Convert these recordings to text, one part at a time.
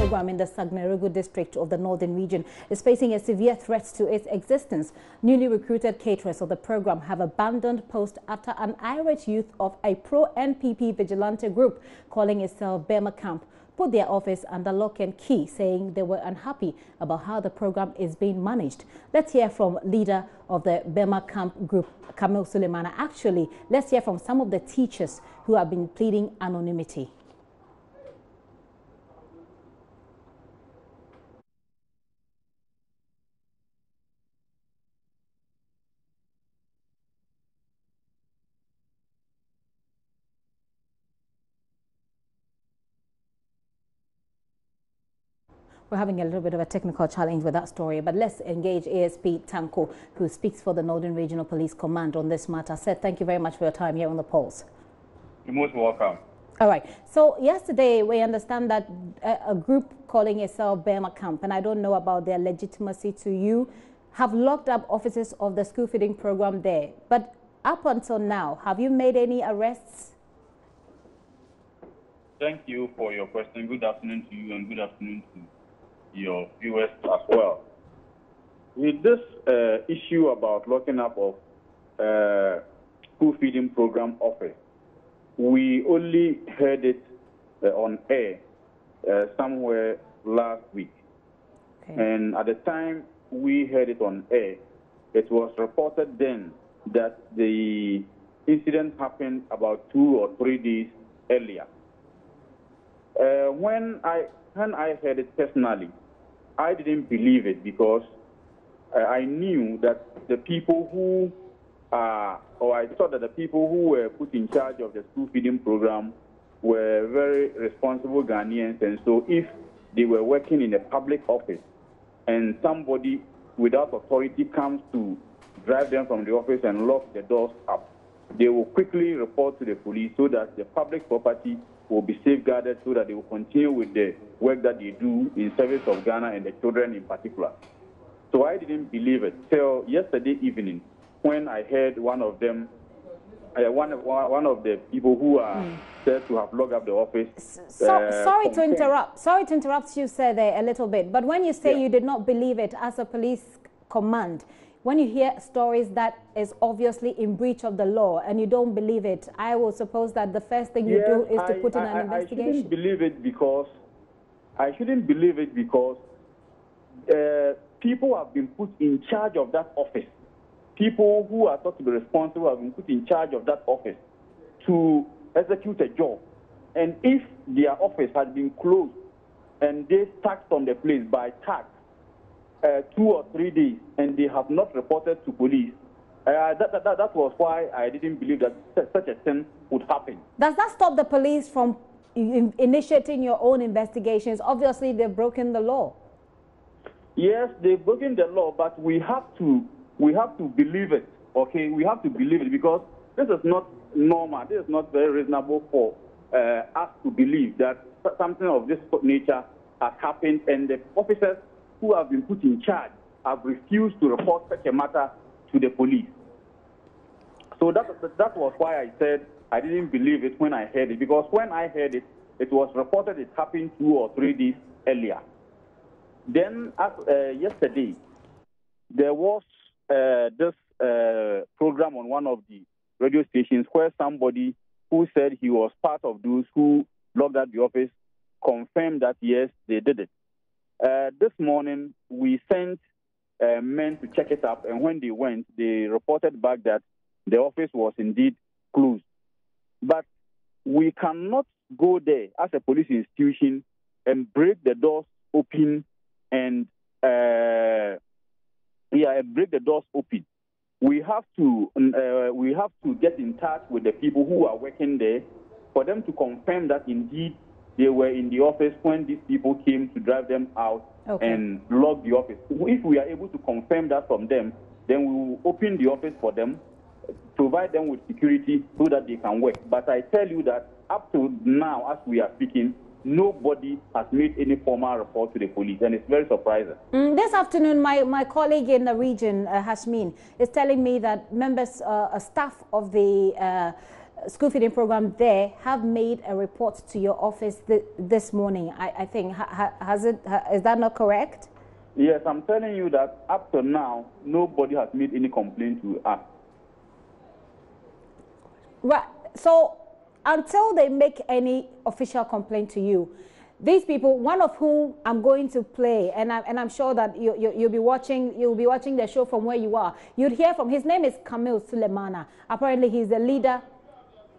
program in the Sagnerugu district of the northern region is facing a severe threat to its existence. Newly recruited caterers of the program have abandoned post after an irate youth of a pro-NPP vigilante group calling itself Burma Camp put their office under lock and key, saying they were unhappy about how the program is being managed. Let's hear from leader of the Burma Camp group, Kamil Suleimana. Actually, let's hear from some of the teachers who have been pleading anonymity. We're having a little bit of a technical challenge with that story, but let's engage ASP Tanko, who speaks for the Northern Regional Police Command on this matter. Seth, thank you very much for your time here on The Pulse. You're most welcome. All right. So yesterday, we understand that a group calling itself Burma Camp, and I don't know about their legitimacy to you, have locked up offices of the school feeding program there. But up until now, have you made any arrests? Thank you for your question. Good afternoon to you and good afternoon to your viewers as well. With this issue about locking up of school feeding program office, we only heard it on air somewhere last week. Okay. And at the time we heard it on air, it was reported then that the incident happened about 2 or 3 days earlier. When I heard it personally, I didn't believe it because I knew that the people who I thought that the people who were put in charge of the school feeding program were very responsible Ghanaians, and so if they were working in a public office and somebody without authority comes to drive them from the office and lock the doors up, they will quickly report to the police so that the public property will be safeguarded, so that they will continue with the work that they do in service of Ghana and the children in particular. So I didn't believe it till yesterday evening when I heard one of them, one of the people who are said to have locked up the office. Sorry to interrupt you, sir, there a little bit. But when you say you did not believe it as a police command, when you hear stories that is obviously in breach of the law and you don't believe it, I will suppose that the first thing you do is to put in an investigation. I shouldn't believe it because people have been put in charge of that office. People who are thought to be responsible have been put in charge of that office to execute a job. And if their office has been closed and they taxed on the place by tax, 2 or 3 days, and they have not reported to police. That was why I didn't believe that such a thing would happen. Does that stop the police from initiating your own investigations? Obviously, they've broken the law. Yes, they've broken the law, but we have to believe it. Okay, we have to believe it because this is not normal. This is not very reasonable for us to believe that something of this nature has happened, and the officers who have been put in charge have refused to report such a matter to the police. So that was why I said I didn't believe it when I heard it, because when I heard it, it was reported it happened 2 or 3 days earlier. Then yesterday, there was this program on one of the radio stations where somebody who said he was part of those who locked up the office confirmed that, yes, they did it. This morning, we sent men to check it up, and when they went, they reported back that the office was indeed closed. But we cannot go there as a police institution and break the doors open and break the doors open. We have to get in touch with the people who are working there for them to confirm that indeed they were in the office when these people came to drive them out and lock the office. If we are able to confirm that from them, then we will open the office for them, provide them with security so that they can work. But I tell you that up to now, as we are speaking, nobody has made any formal report to the police, and it's very surprising. This afternoon, my colleague in the region, Hashmin, is telling me that members, staff of the school feeding program there have made a report to your office this morning. I think is that not correct? Yes, I'm telling you that up to now, nobody has made any complaint to us. Right. So until they make any official complaint to you, these people, one of whom I'm going to play, and I'm sure that you'll be watching the show from where you are. You'd hear from, his name is Kamil Sulemana. Apparently, he's the leader.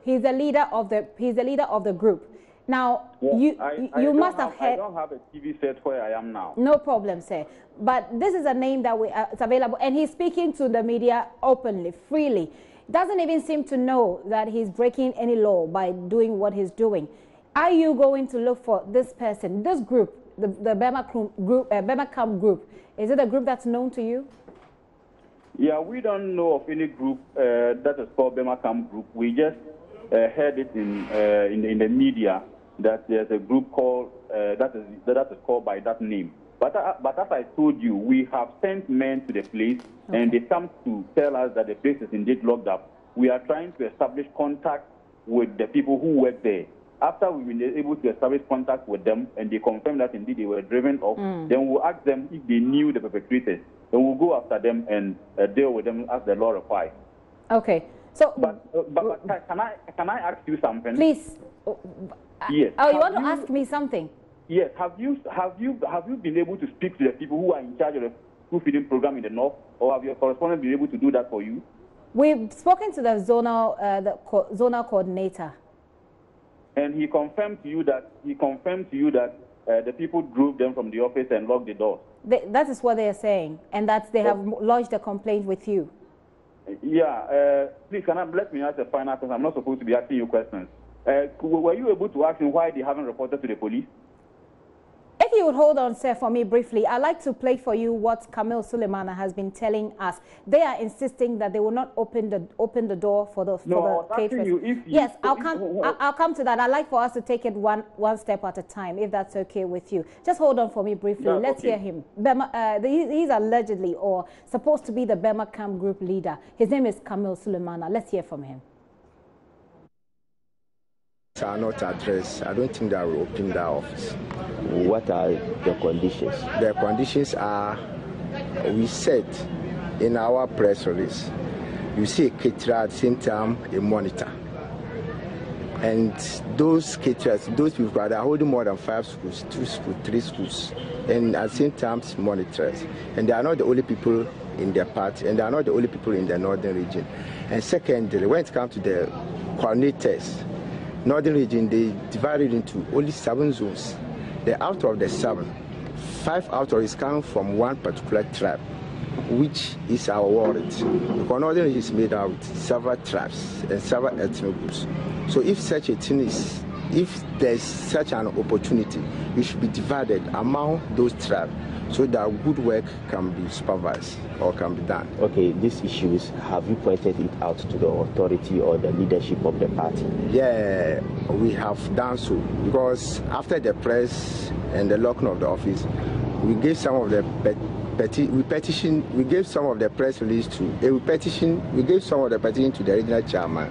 He's the leader of the group. Now, yeah, you must have heard. I don't have a TV set where I am now. No problem, sir. But this is a name that it's available, and he's speaking to the media openly, freely. Doesn't even seem to know that he's breaking any law by doing what he's doing. Are you going to look for this person, this group, the Bema Camp group? Is it a group that's known to you? Yeah, we don't know of any group that is called Bema Camp group. We just heard it in the media that there's a group called that is called by that name. But as I told you, we have sent men to the place, okay, and they come to tell us that the place is indeed locked up. We are trying to establish contact with the people who work there. After we've been able to establish contact with them and they confirm that indeed they were driven off, then we'll ask them if they knew the perpetrators. Then we'll go after them and deal with them as the law requires. Okay. So, but can I ask you something? Please. Yes. Oh, you want to ask me something? Yes. Have you been able to speak to the people who are in charge of the school feeding program in the north, or have your correspondent been able to do that for you? We've spoken to the zonal coordinator. And he confirmed to you that the people drove them from the office and locked the doors. That is what they are saying, and that they have lodged a complaint with you. Yeah, please let me ask a final question. I'm not supposed to be asking you questions. Were you able to ask them why they haven't reported to the police? If you would hold on, sir, for me briefly, I'd like to play for you what Kamil Sulemana has been telling us. They are insisting that they will not open the door for the caterers. Yes, I'll come to that. I'd like for us to take it one step at a time, if that's okay with you. Just hold on for me briefly. Yeah, let's hear him. He's allegedly or supposed to be the Bema Camp group leader. His name is Kamil Sulemana. Let's hear from him. Are not addressed. I don't think that will open that office. What are the conditions? The conditions are, we said in our press release, you see a caterer at the same time a monitor. And those caterers, those people are holding more than 5 schools, 2 schools, 3 schools, and at the same time monitors. And they are not the only people in their party, and they are not the only people in the northern region. And secondly, when it comes to the coordinators, northern region, they divided into only 7 zones. Out of the 7, 5 out of it is coming from one particular tribe, which is our warrant. Because northern region is made out of several tribes and several ethnic groups. So if such a thing is, if there's such an opportunity, it should be divided among those tribes so that good work can be supervised or can be done. Okay, these issues, have you pointed it out to the authority or the leadership of the party? Yeah, we have done so, because after the press and the locking of the office, we gave some of the we gave some of the press release to we gave some of the petition to the regional chairman,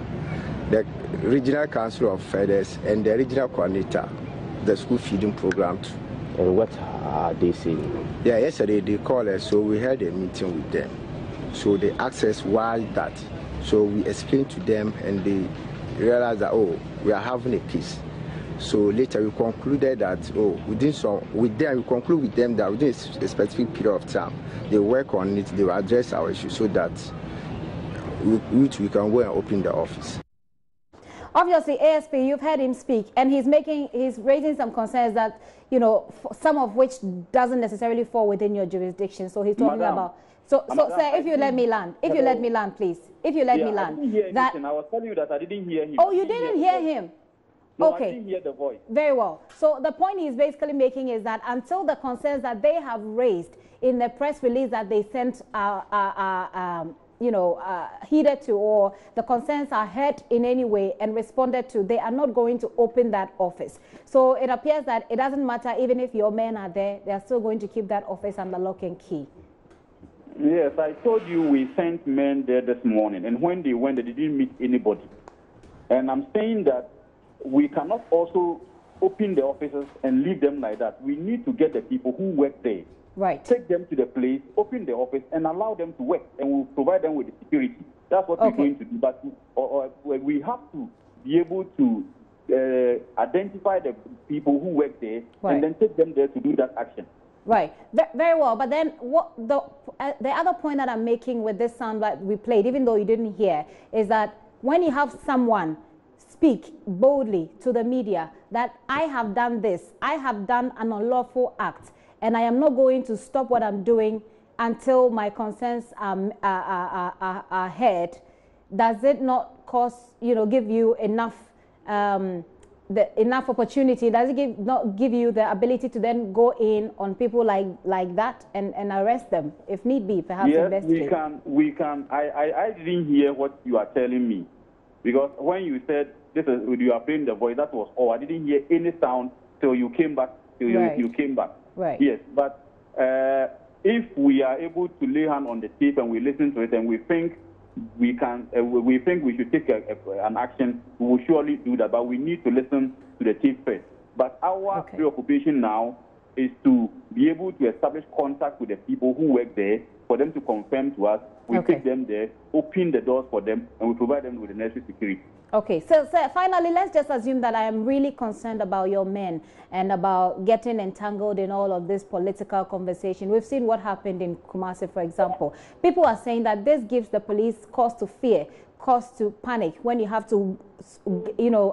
the regional council of feathers, and the regional coordinator, the school feeding program too. And what are they saying? Yeah, yesterday they called us, so we had a meeting with them. So they asked us why that. So we explained to them, and they realized that, oh, we are having a case. So later we concluded that, oh, we conclude with them that within a specific period of time, they work on it, they will address our issue so that we can go and open the office. Obviously, ASP, you've heard him speak, and he's raising some concerns that, you know, some of which doesn't necessarily fall within your jurisdiction. So he's talking about. So, sir, if you let me land, please, if you let me land. I was telling you that I didn't hear him. Oh, you didn't hear him? No, okay. I didn't hear the voice. Very well. So the point he's basically making is that until the concerns that they have raised in the press release that they sent heeded to, or the concerns are heard in any way and responded to, they are not going to open that office. So it appears that it doesn't matter, even if your men are there, they are still going to keep that office under lock and key. Yes, I told you we sent men there this morning, and when they went, they didn't meet anybody. And I'm saying that we cannot also open the offices and leave them like that. We need to get the people who work there, right, take them to the place, open the office, and allow them to work, and we'll provide them with the security. That's what we're going to do. But we have to be able to identify the people who work there, and then take them there to do that action. Right. Very well. But then what the other point that I'm making with this sound that we played, even though you didn't hear, is that when you have someone speak boldly to the media that I have done this, I have done an unlawful act, and I am not going to stop what I'm doing until my concerns are heard, does it not give you enough enough opportunity? Does it not give you the ability to then go in on people like that and arrest them if need be, perhaps? Yes, we can. I didn't hear what you are telling me, because when you said this is you are playing the voice, that was all. I didn't hear any sound till you came back. You came back. Right. Yes, but if we are able to lay hand on the tape and we listen to it and we think we can, we think we should take an action, we will surely do that. But we need to listen to the tape first. But our preoccupation now is to be able to establish contact with the people who work there, for them to confirm to us. We take them there, open the doors for them, and we provide them with the necessary security. Okay, so finally, let's just assume that I am really concerned about your men and about getting entangled in all of this political conversation. We've seen what happened in Kumasi, for example. People are saying that this gives the police cause to fear, cause to panic when you have to,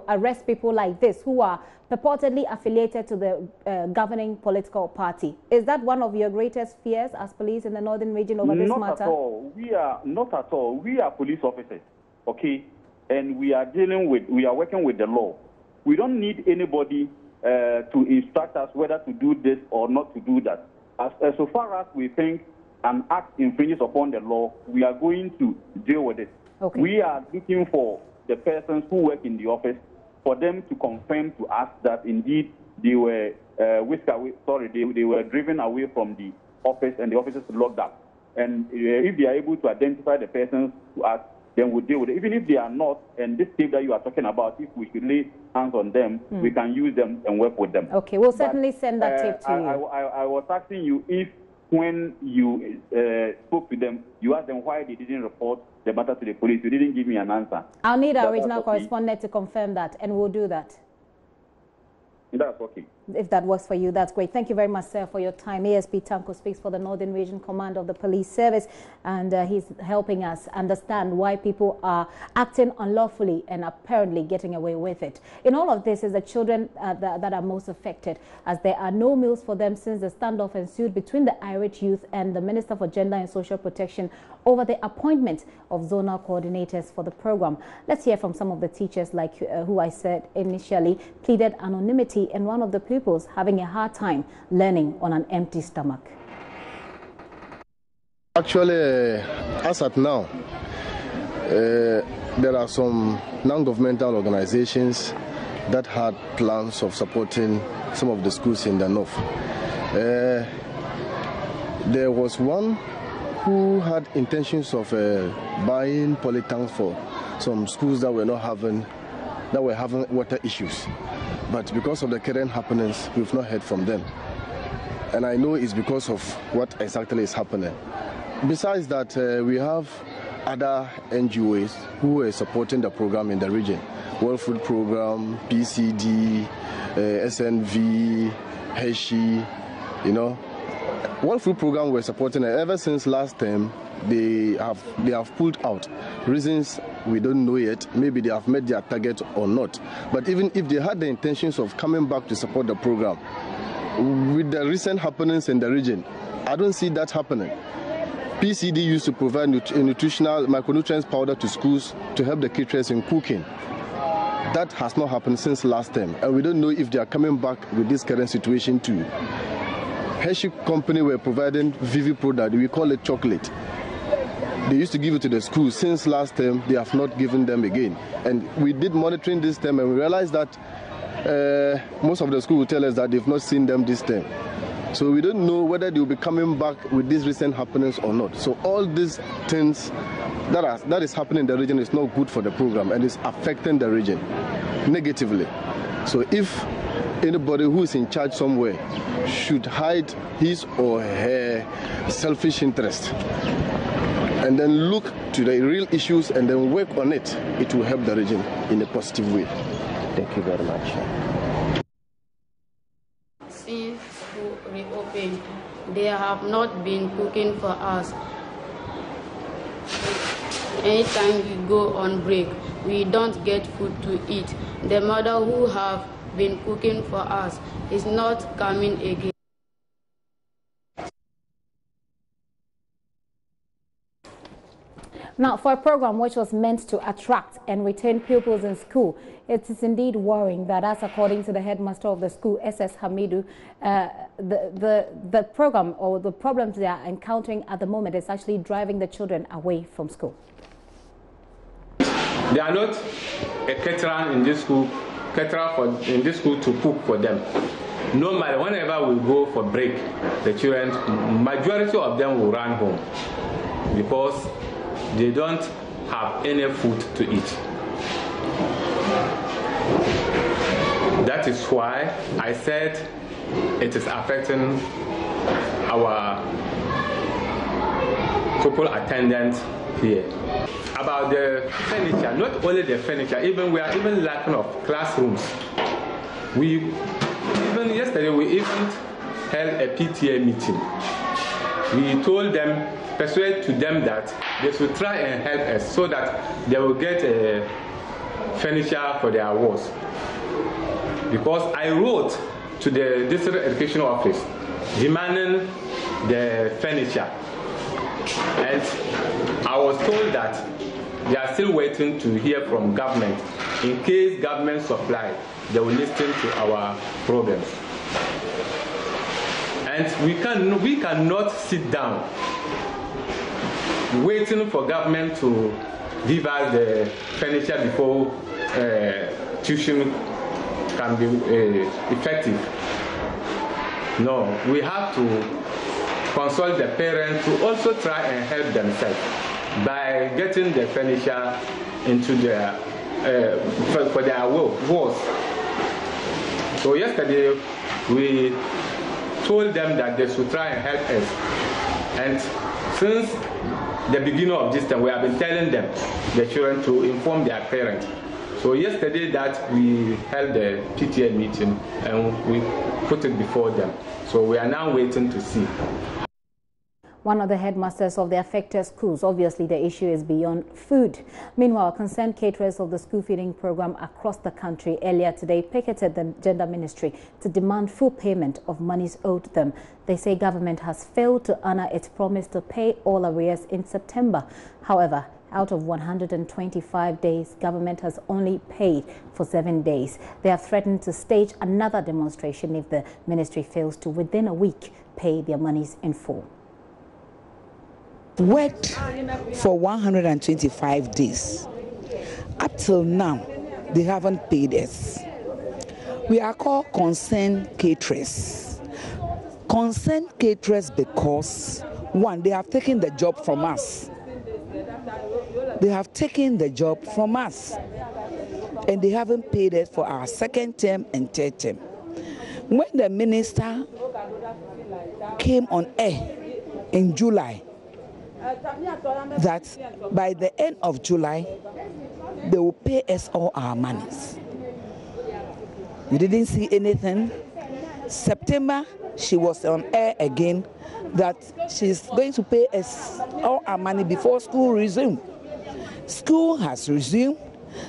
arrest people like this who are purportedly affiliated to the governing political party. Is that one of your greatest fears as police in the northern region over this matter? Not at all. We are not at all. We are police officers, okay? And we are working with the law. We don't need anybody to instruct us whether to do this or not to do that. So far as we think an act infringes upon the law, we are going to deal with it. Okay. We are looking for the persons who work in the office, for them to confirm to us that indeed they were they were driven away from the office and the office is locked up. And if they are able to identify the persons to us, then we'll deal with it. Even if they are not, and this tape that you are talking about, if we should lay hands on them, we can use them and work with them. Okay, we'll certainly send that tape to you. I was asking you if, when you spoke to them, you asked them why they didn't report the matter to the police. You didn't give me an answer. I'll need our regional correspondent to confirm that, and we'll do that. That's okay. If that works for you, that's great. Thank you very much, sir, for your time. ASP Tanko speaks for the Northern Region Command of the Police Service, and he's helping us understand why people are acting unlawfully and apparently getting away with it. In all of this is the children that are most affected, as there are no meals for them since the standoff ensued between the irate youth and the Minister for Gender and Social Protection over the appointment of zonal coordinators for the program. Let's hear from some of the teachers, like who I said initially pleaded anonymity, and one of the pupils having a hard time learning on an empty stomach. Actually, as at now, there are some non-governmental organizations that had plans of supporting some of the schools in the north. There was one who had intentions of buying polytanks for some schools that were having water issues. But because of the current happenings, we've not heard from them. And I know it's because of what exactly is happening. Besides that, we have other NGOs who are supporting the program in the region. World Food Program, PCD, SNV, HESHI, World Food Program we're supporting it. Ever since last time, they have pulled out. Reasons we don't know yet. Maybe they have met their target or not. But even if they had the intentions of coming back to support the program, with the recent happenings in the region, I don't see that happening. PCD used to provide nutritional micronutrients powder to schools to help the caterers in cooking. That has not happened since last time, and we don't know if they are coming back with this current situation too. Hershey company were providing Vivi product, we call it chocolate. They used to give it to the schools. Since last time, they have not given them again. And we did monitoring this time, and we realized that most of the schools will tell us that they've not seen them this time. So we don't know whether they will be coming back with these recent happenings or not. So all these things that is happening in the region is not good for the program and is affecting the region negatively. So if anybody who is in charge somewhere should hide his or her selfish interest and then look to the real issues and then work on it, it will help the region in a positive way. Thank you very much. Since school reopened, they have not been cooking for us. Anytime we go on break, we don't get food to eat. The mother who have been cooking for us is not coming again. Now, for a program which was meant to attract and retain pupils in school, it is indeed worrying that, as according to the headmaster of the school, S.S. Hamidu, the program or the problems they are encountering at the moment is actually driving the children away from school. They are not a caterer in this school, in this school to cook for them. No matter, whenever we go for break, the children, majority of them will run home because they don't have any food to eat. That is why I said it is affecting our pupil attendance here. About the furniture, not only the furniture, we are even lacking of classrooms. Yesterday we even held a PTA meeting. We told them, persuade to them that they should try and help us so that they will get a furniture for their walls. Because I wrote to the district education office demanding the furniture, and I was told that they are still waiting to hear from government. In case government supply, they will listen to our problems. And we cannot sit down waiting for government to give us the furniture before tuition can be effective. No, we have to consult the parents to also try and help themselves by getting the furniture into their for their walls. So yesterday we told them that they should try and help us, and since the beginning of this time we have been telling them, the children, to inform their parents. So yesterday that we held the PTA meeting and we put it before them. So we are now waiting to see. One of the headmasters of the affected schools, obviously the issue is beyond food. Meanwhile, concerned caterers of the school feeding program across the country earlier today picketed the Gender Ministry to demand full payment of monies owed them. They say government has failed to honor its promise to pay all arrears in September. However, out of 125 days, government has only paid for 7 days. They have threatened to stage another demonstration if the ministry fails to, within a week, pay their monies in full. Worked for 125 days. Up till now, they haven't paid us. We are called concerned caterers. Concerned caterers because, one, they have taken the job from us. They have taken the job from us, and they haven't paid us for our second term and third term. When the minister came on air in July, that by the end of July, they will pay us all our monies. We didn't see anything. September, she was on air again that she's going to pay us all our money before school resumes. School has resumed.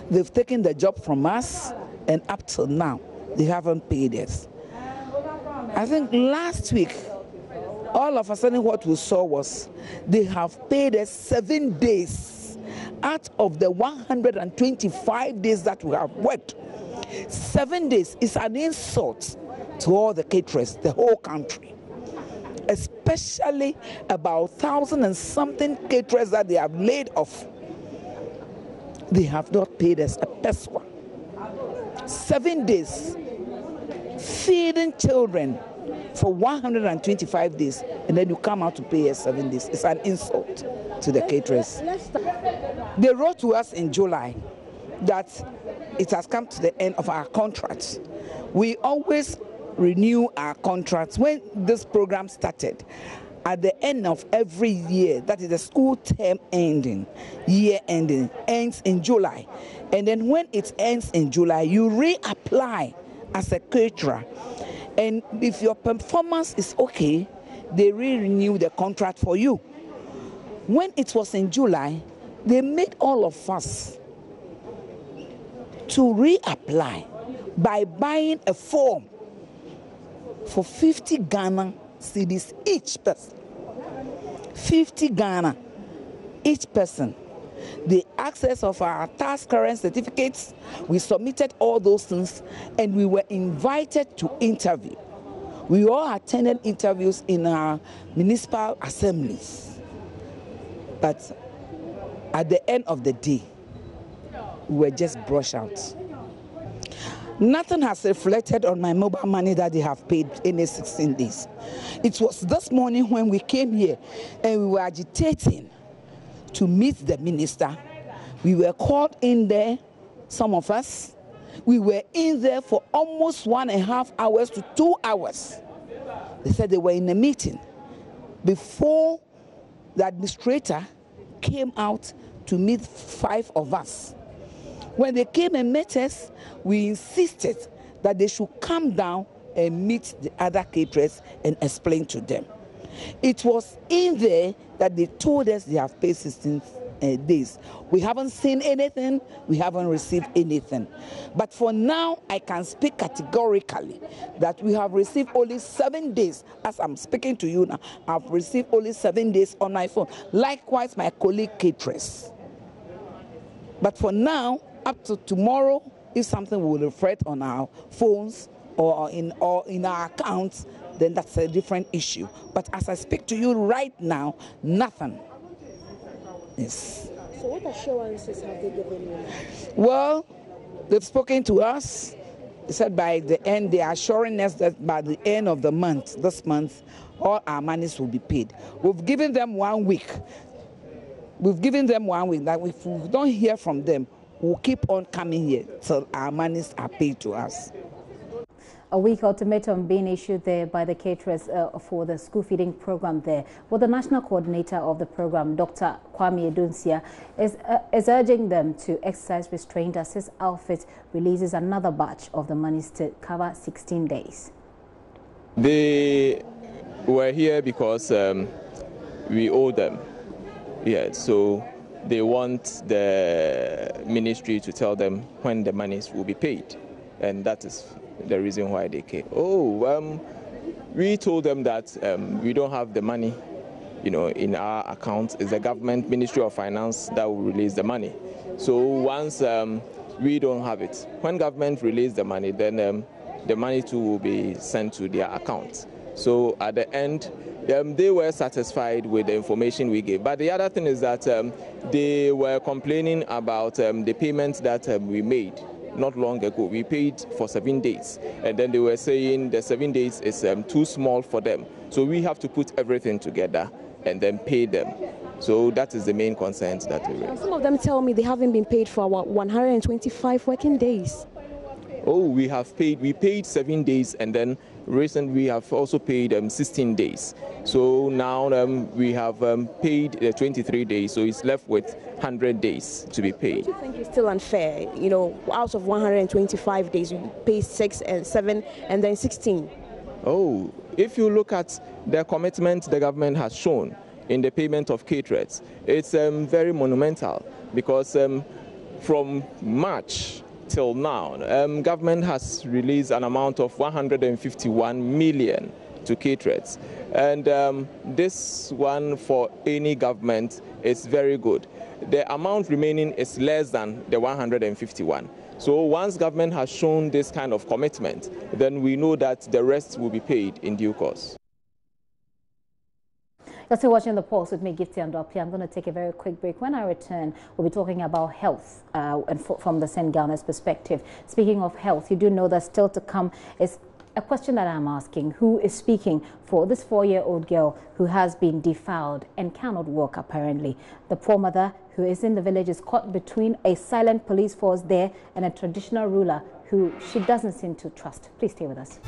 They've taken the job from us, and up till now, they haven't paid us. I think last week, all of a sudden what we saw was they have paid us 7 days out of the 125 days that we have worked. 7 days is an insult to all the caterers, the whole country, especially about 1,000 and something caterers that they have laid off. They have not paid us a peso. 7 days feeding children for 125 days, and then you come out to pay us 7 days. It's an insult to the caterers. They wrote to us in July that it has come to the end of our contracts. We always renew our contracts. When this program started, at the end of every year, that is the school term ending, year ending, ends in July. And then when it ends in July, you reapply as a caterer. And if your performance is okay, they renew the contract for you. When it was in July, they made all of us to reapply by buying a form for 50 Ghana cedis each person. 50 Ghana each person. The access of our tax current certificates, we submitted all those things, and we were invited to interview. We all attended interviews in our municipal assemblies. But at the end of the day, we were just brushed out. Nothing has reflected on my mobile money that they have paid in the 16 days. It was this morning when we came here and we were agitating to meet the minister. We were called in there, some of us. We were in there for almost 1.5 hours to 2 hours. They said they were in a meeting before the administrator came out to meet 5 of us. When they came and met us, we insisted that they should come down and meet the other caterers and explain to them. It was in there that they told us they have paid 16 days. We haven't seen anything, we haven't received anything. But for now, I can speak categorically that we have received only 7 days. As I'm speaking to you now, I've received only 7 days on my phone. Likewise, my colleague caterers. But for now, up to tomorrow, if something will reflect on our phones or in our accounts, then that's a different issue. But as I speak to you right now, nothing. Yes. So what assurances have they given you? Well, they've spoken to us. They said by the end, they are assuring us that by the end of the month, this month, all our monies will be paid. We've given them 1 week. We've given them 1 week that if we don't hear from them, we'll keep on coming here till our monies are paid to us. A week ultimatum being issued there by the caterers for the school feeding program there. Well, the national coordinator of the program, Dr. Kwame Edunsia, is urging them to exercise restraint as his outfit releases another batch of the monies to cover 16 days. They were here because we owe them. Yeah, so they want the ministry to tell them when the monies will be paid, and that is the reason why they came. We told them that we don't have the money, in our account. It's the government Ministry of Finance that will release the money. So once we don't have it, when government release the money, then the money too will be sent to their account. So at the end, they were satisfied with the information we gave. But the other thing is that they were complaining about the payments that we made not long ago. We paid for 7 days, and then they were saying the 7 days is too small for them. So we have to put everything together and then pay them. So that is the main concern that we raised. Some of them tell me they haven't been paid for about 125 working days. Oh, we paid 7 days, and then recently we have also paid 16 days. So now we have paid 23 days, so it's left with 100 days to be paid. Do you think it's still unfair? Out of 125 days, you pay 6 and 7 and then 16. Oh, if you look at the commitment the government has shown in the payment of caterers, it's very monumental, because from March till now, government has released an amount of 151 million to caterers, and this one for any government is very good. The amount remaining is less than the 151. So once government has shown this kind of commitment, then we know that the rest will be paid in due course. You're still watching The Pulse with me, Gifty and Doppy. I'm going to take a very quick break. When I return, we'll be talking about health and from the St. Ghana's perspective. Speaking of health, you do know that still to come is A question that I'm asking: who is speaking for this 4-year-old girl who has been defiled and cannot walk apparently? The poor mother who is in the village is caught between a silent police force there and a traditional ruler who she doesn't seem to trust. Please stay with us.